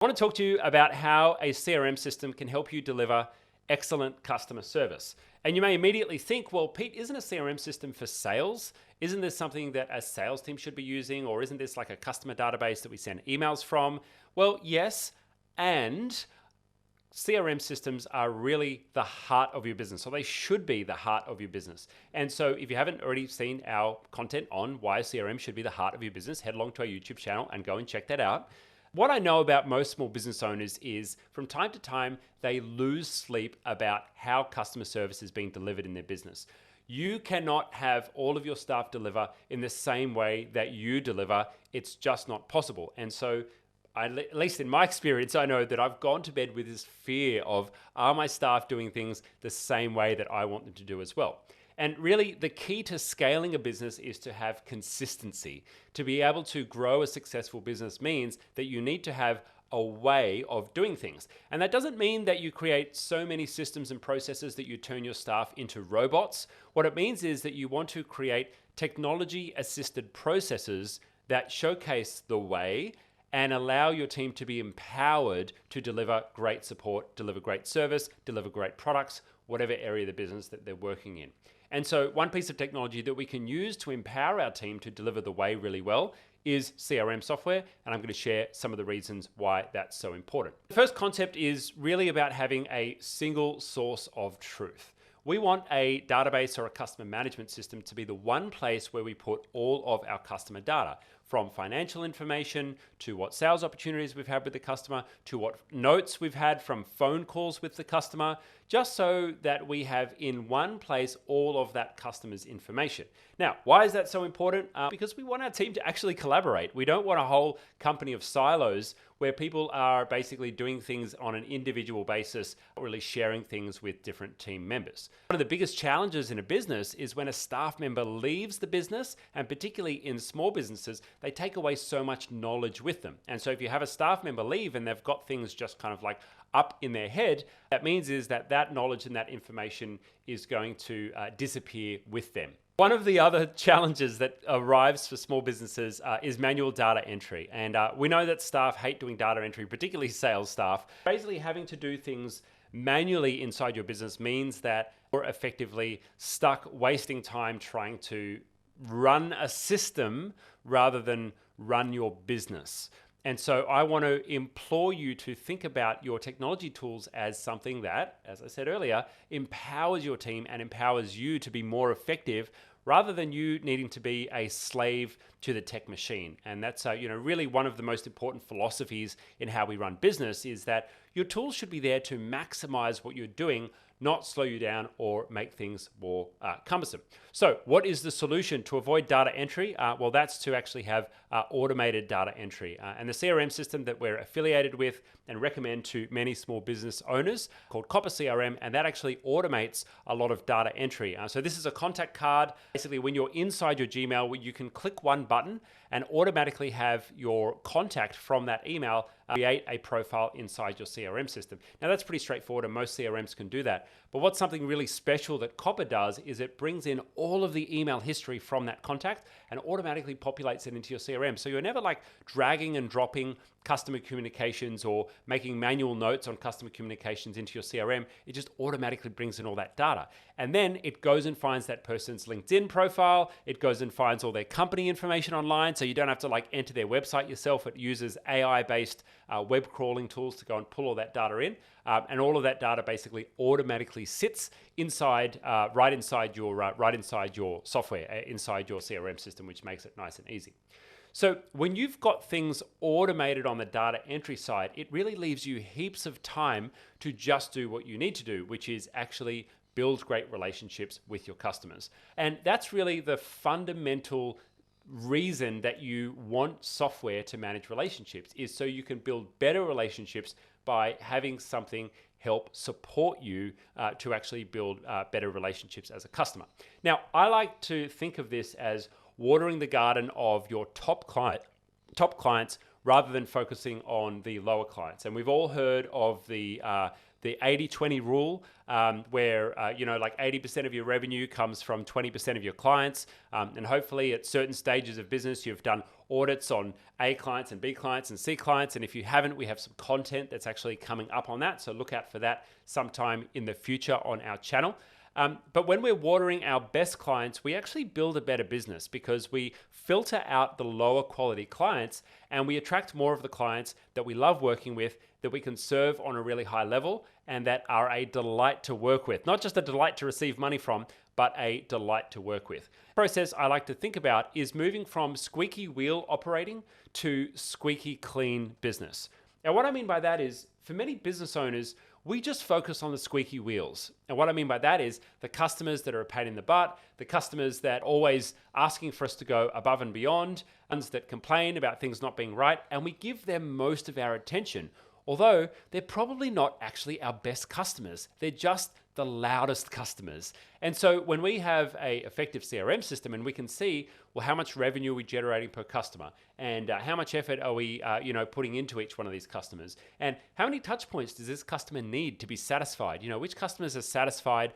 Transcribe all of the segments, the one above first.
I want to talk to you about how a CRM system can help you deliver excellent customer service. And you may immediately think, well, Pete, isn't a CRM system for sales? Isn't this something that a sales team should be using? Or isn't this like a customer database that we send emails from? Well, yes, and CRM systems are really the heart of your business, or they should be the heart of your business. And so if you haven't already seen our content on why CRM should be the heart of your business, head along to our YouTube channel and go and check that out. What I know about most small business owners is from time to time, they lose sleep about how customer service is being delivered in their business. You cannot have all of your staff deliver in the same way that you deliver. It's just not possible. And so at least in my experience, I know that I've gone to bed with this fear of, are my staff doing things the same way that I want them to do as well? And really, the key to scaling a business is to have consistency. To be able to grow a successful business means that you need to have a way of doing things. And that doesn't mean that you create so many systems and processes that you turn your staff into robots. What it means is that you want to create technology-assisted processes that showcase the way and allow your team to be empowered to deliver great support, deliver great service, deliver great products, whatever area of the business that they're working in. And so one piece of technology that we can use to empower our team to deliver the way really well is CRM software, and I'm going to share some of the reasons why that's so important. The first concept is really about having a single source of truth. We want a database or a customer management system to be the one place where we put all of our customer data, from financial information to what sales opportunities we've had with the customer, to what notes we've had from phone calls with the customer, just so that we have in one place all of that customer's information. Now, why is that so important? Because we want our team to actually collaborate. We don't want a whole company of silos where people are basically doing things on an individual basis, not really sharing things with different team members. One of the biggest challenges in a business is when a staff member leaves the business, and particularly in small businesses, they take away so much knowledge with them. And so if you have a staff member leave and they've got things just kind of like up in their head, that means is that that knowledge and that information is going to disappear with them. One of the other challenges that arrives for small businesses is manual data entry. And we know that staff hate doing data entry, particularly sales staff. Basically having to do things manually inside your business means that you're effectively stuck wasting time trying to run a system rather than run your business. And so I want to implore you to think about your technology tools as something that, as I said earlier, empowers your team and empowers you to be more effective rather than you needing to be a slave to the tech machine. And that's really one of the most important philosophies in how we run business is that your tools should be there to maximize what you're doing, not slow you down or make things more cumbersome. So what is the solution to avoid data entry? Well, that's to actually have automated data entry. And the CRM system that we're affiliated with and recommend to many small business owners called Copper CRM, and that actually automates a lot of data entry. So this is a contact card. Basically, when you're inside your Gmail, you can click one button and automatically have your contact from that email create a profile inside your CRM system. Now that's pretty straightforward and most CRMs can do that. But what's something really special that Copper does is it brings in all of the email history from that contact and automatically populates it into your CRM. So you're never like dragging and dropping customer communications or making manual notes on customer communications into your CRM. It just automatically brings in all that data. And then it goes and finds that person's LinkedIn profile. It goes and finds all their company information online. So you don't have to like enter their website yourself. It uses AI-based web crawling tools to go and pull all that data in. And all of that data basically automatically sits inside, right inside your software, inside your CRM system, which makes it nice and easy. So when you've got things automated on the data entry side, it really leaves you heaps of time to just do what you need to do, which is actually build great relationships with your customers. And that's really the fundamental reason that you want software to manage relationships, is so you can build better relationships by having something help support you to actually build better relationships as a customer. Now, I like to think of this as watering the garden of your top clients rather than focusing on the lower clients. And we've all heard of the 80-20 rule, where like 80% of your revenue comes from 20% of your clients, and hopefully at certain stages of business you've done audits on A clients and B clients and C clients. And if you haven't, we have some content that's actually coming up on that. So look out for that sometime in the future on our channel. But when we're watering our best clients, we actually build a better business because we filter out the lower quality clients and we attract more of the clients that we love working with, that we can serve on a really high level and that are a delight to work with. Not just a delight to receive money from, but a delight to work with. The process I like to think about is moving from squeaky wheel operating to squeaky clean business. Now, what I mean by that is for many business owners, we just focus on the squeaky wheels. And what I mean by that is the customers that are a pain in the butt, the customers that are always asking for us to go above and beyond, ones that complain about things not being right, and we give them most of our attention. Although they're probably not actually our best customers. They're just the loudest customers. And so when we have an effective CRM system and we can see, well, how much revenue are we generating per customer and how much effort are we putting into each one of these customers and how many touch points does this customer need to be satisfied? Which customers are satisfied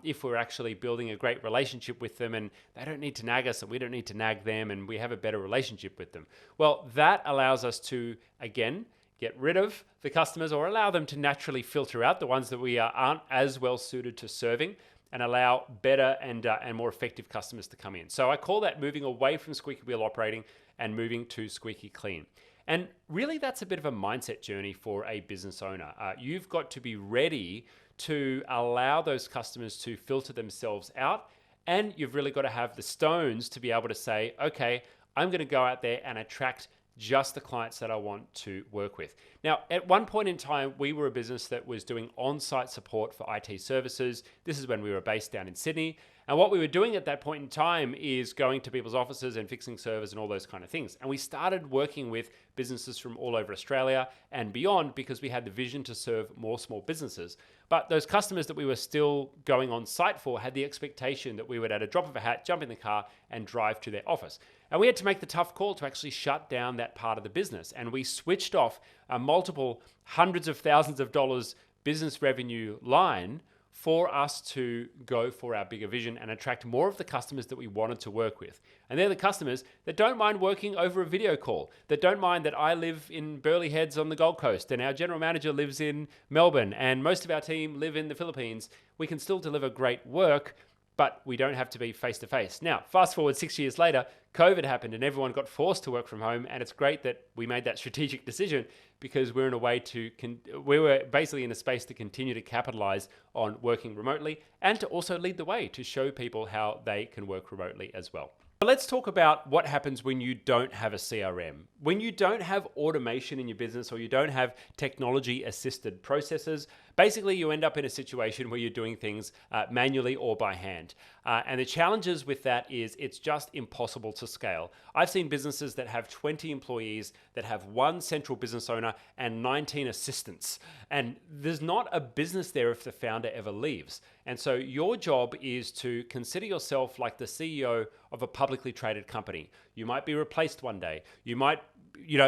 if we're actually building a great relationship with them and they don't need to nag us and we don't need to nag them and we have a better relationship with them. Well, that allows us to, again, get rid of the customers or allow them to naturally filter out the ones that we aren't as well suited to serving and allow better and more effective customers to come in. So I call that moving away from squeaky wheel operating and moving to squeaky clean. And really that's a bit of a mindset journey for a business owner. You've got to be ready to allow those customers to filter themselves out, and you've really got to have the stones to be able to say, okay, I'm going to go out there and attract just the clients that I want to work with. Now, at one point in time, we were a business that was doing on-site support for IT services. This is when we were based down in Sydney. And what we were doing at that point in time is going to people's offices and fixing servers and all those kind of things. And we started working with businesses from all over Australia and beyond because we had the vision to serve more small businesses. But those customers that we were still going on site for had the expectation that we would, at a drop of a hat, jump in the car and drive to their office. And we had to make the tough call to actually shut down that part of the business. And we switched off a multiple hundreds of thousands of dollars business revenue line for us to go for our bigger vision and attract more of the customers that we wanted to work with. And they're the customers that don't mind working over a video call, that don't mind that I live in Burleigh Heads on the Gold Coast and our general manager lives in Melbourne and most of our team live in the Philippines. We can still deliver great work, but we don't have to be face-to-face. Now, fast forward 6 years later, COVID happened and everyone got forced to work from home, and it's great that we made that strategic decision because we were basically in a space to continue to capitalize on working remotely and to also lead the way to show people how they can work remotely as well. But let's talk about what happens when you don't have a CRM. When you don't have automation in your business or you don't have technology-assisted processes, basically you end up in a situation where you're doing things manually or by hand. And the challenges with that is it's just impossible to scale. I've seen businesses that have 20 employees that have one central business owner and 19 assistants. And there's not a business there if the founder ever leaves. And so your job is to consider yourself like the CEO of a publicly traded company. You might be replaced one day. You might,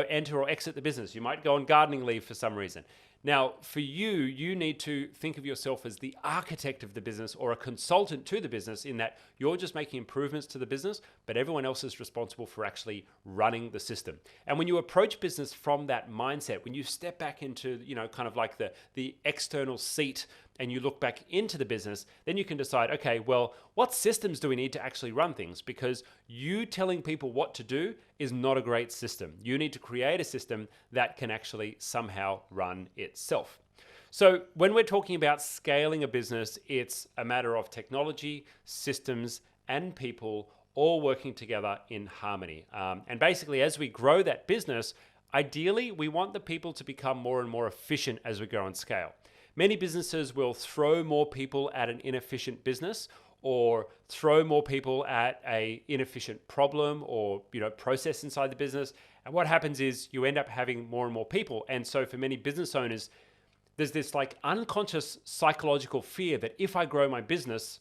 enter or exit the business. You might go on gardening leave for some reason. Now, for you, you need to think of yourself as the architect of the business or a consultant to the business in that you're just making improvements to the business, but everyone else is responsible for actually running the system. And when you approach business from that mindset, when you step back into, kind of like the external seat and you look back into the business, then you can decide, okay, well, what systems do we need to actually run things? Because you telling people what to do is not a great system. You need to create a system that can actually somehow run itself. So when we're talking about scaling a business, it's a matter of technology, systems, and people all working together in harmony. And basically, as we grow that business, ideally, we want the people to become more and more efficient as we grow and scale. Many businesses will throw more people at an inefficient business or throw more people at an inefficient problem or process inside the business. And what happens is you end up having more and more people. And so for many business owners, there's this like unconscious psychological fear that if I grow my business,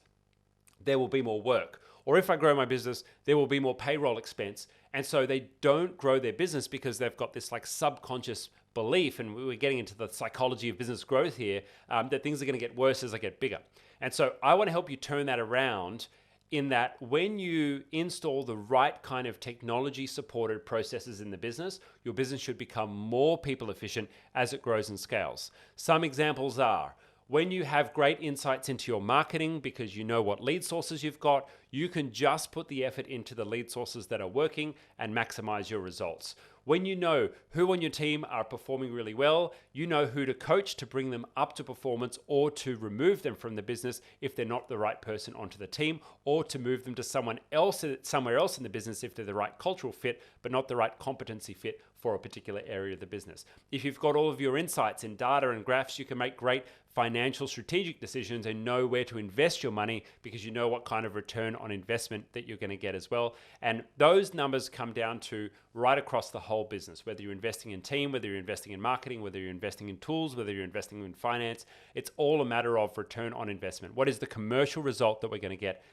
there will be more work. Or if I grow my business, there will be more payroll expense. And so they don't grow their business because they've got this like subconscious belief, and we're getting into the psychology of business growth here, that things are going to get worse as they get bigger. And so I want to help you turn that around in that when you install the right kind of technology supported processes in the business, your business should become more people efficient as it grows and scales. Some examples are when you have great insights into your marketing because you know what lead sources you've got, you can just put the effort into the lead sources that are working and maximize your results. When you know who on your team are performing really well, you know who to coach to bring them up to performance or to remove them from the business if they're not the right person onto the team, or to move them to somewhere else in the business if they're the right cultural fit but not the right competency fit for a particular area of the business. If you've got all of your insights in data and graphs, you can make great financial strategic decisions and know where to invest your money because you know what kind of return on investment that you're going to get as well. And those numbers come down to right across the whole business, whether you're investing in team, whether you're investing in marketing, whether you're investing in tools, whether you're investing in finance. It's all a matter of return on investment. What is the commercial result that we're going to get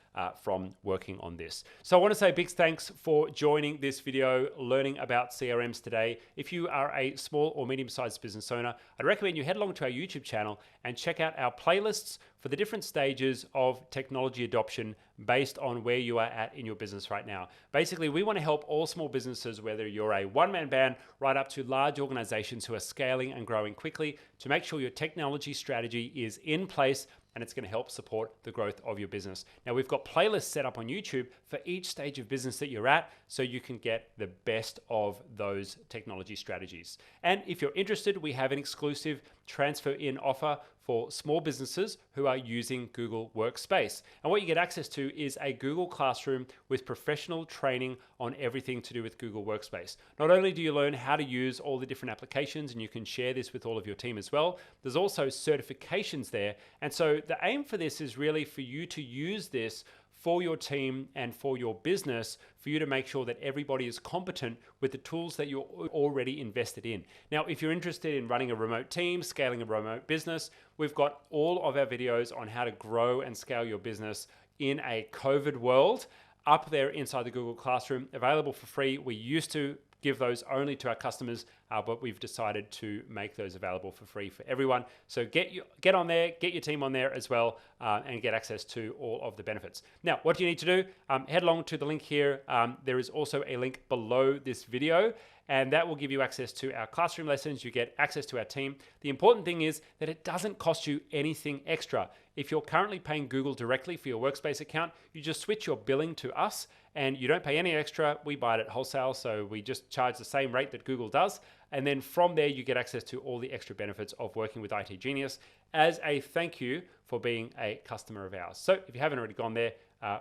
from working on this? So I want to say big thanks for joining this video, learning about CRMs today. If you are a small or medium-sized business owner, I'd recommend you head along to our YouTube channel and check out our playlists for the different stages of technology adoption based on where you are at in your business right now. Basically, we want to help all small businesses, whether you're a one-man band right up to large organizations who are scaling and growing quickly, to make sure your technology strategy is in place and it's going to help support the growth of your business. Now, we've got playlists set up on YouTube for each stage of business that you're at so you can get the best of those technology strategies. And if you're interested, we have an exclusive transfer in offer for small businesses who are using Google Workspace. And what you get access to is a Google Classroom with professional training on everything to do with Google Workspace. Not only do you learn how to use all the different applications, and you can share this with all of your team as well, there's also certifications there. And so the aim for this is really for you to use this for your team and for your business, for you to make sure that everybody is competent with the tools that you're already invested in. Now, if you're interested in running a remote team, scaling a remote business, we've got all of our videos on how to grow and scale your business in a COVID world up there inside the Google Classroom, available for free. We used to give those only to our customers, but we've decided to make those available for free for everyone. So get on there, get your team on there as well, and get access to all of the benefits. Now, what do you need to do? Head along to the link here. There is also a link below this video, and that will give you access to our classroom lessons. You get access to our team. The important thing is that it doesn't cost you anything extra. If you're currently paying Google directly for your Workspace account, you just switch your billing to us and you don't pay any extra. We buy it at wholesale, so we just charge the same rate that Google does. And then from there, you get access to all the extra benefits of working with itGenius as a thank you for being a customer of ours. So if you haven't already gone there,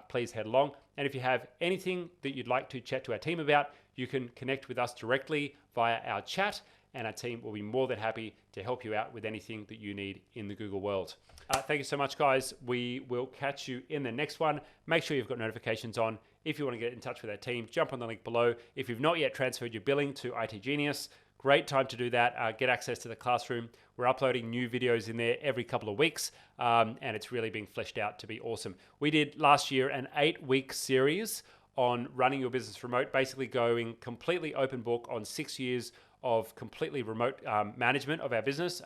please head along. And if you have anything that you'd like to chat to our team about, you can connect with us directly via our chat, and our team will be more than happy to help you out with anything that you need in the Google world. Thank you so much, guys. We will catch you in the next one. Make sure you've got notifications on. If you want to get in touch with our team, jump on the link below. If you've not yet transferred your billing to itGenius, great time to do that. Get access to the classroom. We're uploading new videos in there every couple of weeks, and it's really being fleshed out to be awesome. We did last year an 8-week series on running your business remote, basically going completely open book on 6 years of completely remote management of our business.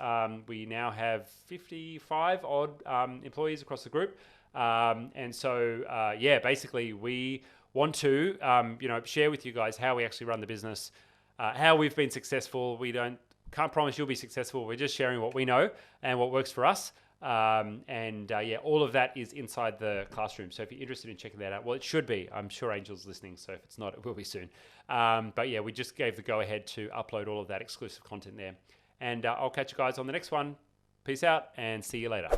We now have 55 odd employees across the group. And so, basically we want to, share with you guys how we actually run the business, how we've been successful. Can't promise you'll be successful. We're just sharing what we know and what works for us. All of that is inside the classroom. So if you're interested in checking that out, well, it should be. I'm sure Angel's listening, so if it's not, it will be soon. We just gave the go-ahead to upload all of that exclusive content there. And I'll catch you guys on the next one. Peace out and see you later.